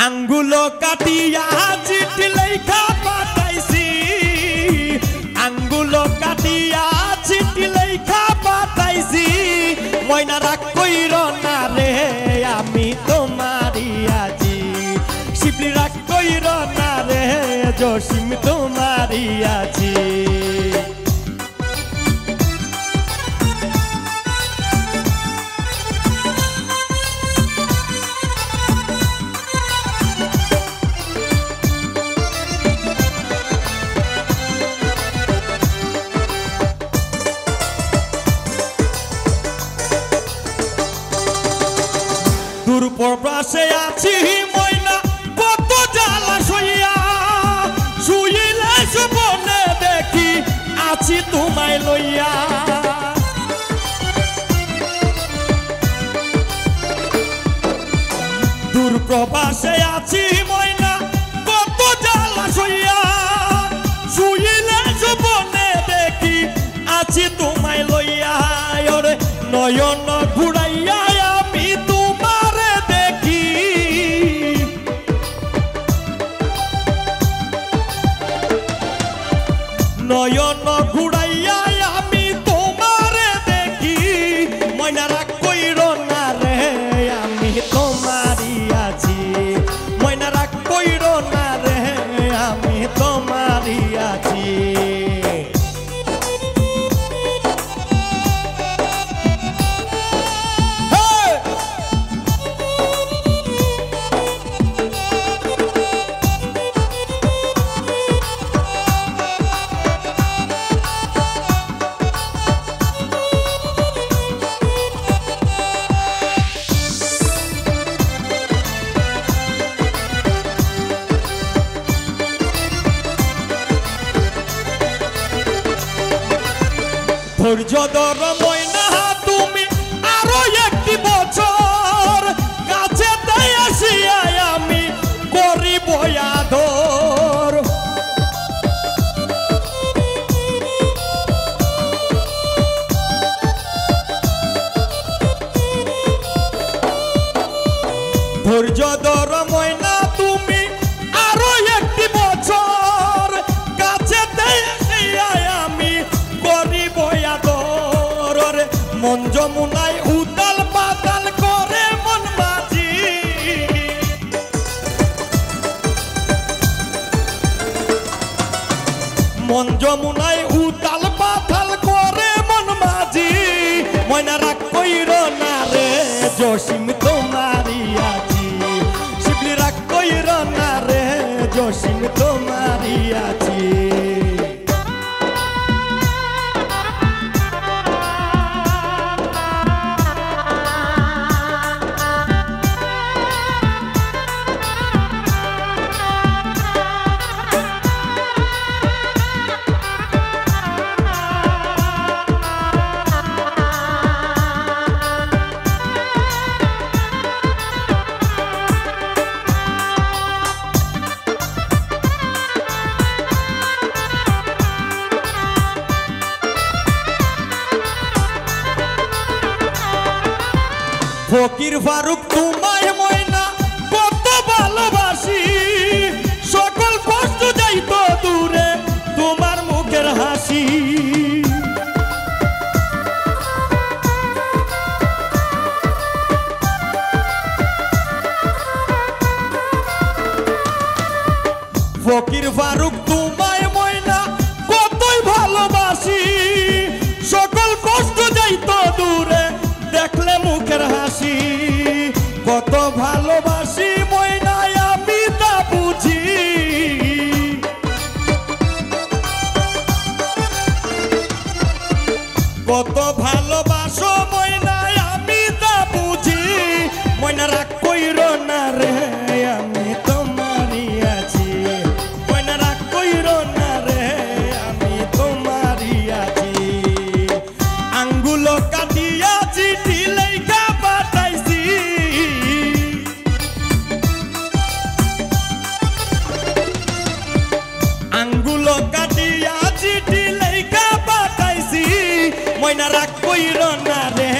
আঙ্গুলো কাটিয়া চিঠি লেখা পাঠাইছি, আঙ্গুলো কাটিয়া চিঠি লেখা পাঠাইছি। ময়না রাগ কইর না রে আমি তোমারি আজি, শিবলি রাগ কইর না রে জসিম তোমারি আজি। দূরপ্রবাসে আছি ময়না কত জ্বালা সইয়া, শুইলে স্বপ্নে দেখি আছি তোমায় লইয়া। দূরপ্রবাসে আছি ময়না কত জ্বালা সইয়া, শুইলে স্বপ্নে দেখি আছি তোমায় লইয়া। ওরে নয়ন ঘুরাইয়া আমি তোমারে দেখি, নয়ন ঘুরাইয়া আমি তোমারে দেখি। ময়না রাগ কইর না রে আমি তোমারি আছি, ময়না রাগ কইর না রে আমি তোমারি আছি। ধৈর্য ধর ময়না তুমি আরো একটি বছর, কাছেতে আসিয়া আমি করিব আদর। ধৈর্য ধর ময়না তুমি আরো একটি বছর, কাছেতে আসিয়া আমি করিব আদর। মন যমুনায় উতাল পাতাল করে মন মাঝি, মন যমুনায় উতাল পাতাল করে মন মাঝি। ময়না রাগ কইর না রে জসিম তোমারি আজি, শিবলি রাগ কইর না রে জসিম তোমারি আজি। ফকির ফারুক তোমায় ময়না কত ভালোবাসি, সকল কষ্ট যাইত দূরে তোমার মুখের হাসি। ফকির ফারুক তোমায় ময়না কতই ভালোবাসি, সকল কষ্ট যাইত দূরে দেখলে মুখের হাসি। কত ভালোবাসি ময়না আমি তা বুঝি, কত ভালোবাসো ময়না আমি তা বুঝি। ময়না রাগ কইর না রে আমি তোমারি আছি, ময়না রাগ কইর না রে আমি তোমারি আছি। আঙ্গুলো কাটিয়া চিঠি লেখা পাঠাইছি, আঙ্গুলো কাটিয়া চিঠি লেখা পাঠাইছি। ময়না রাগ কইর না রে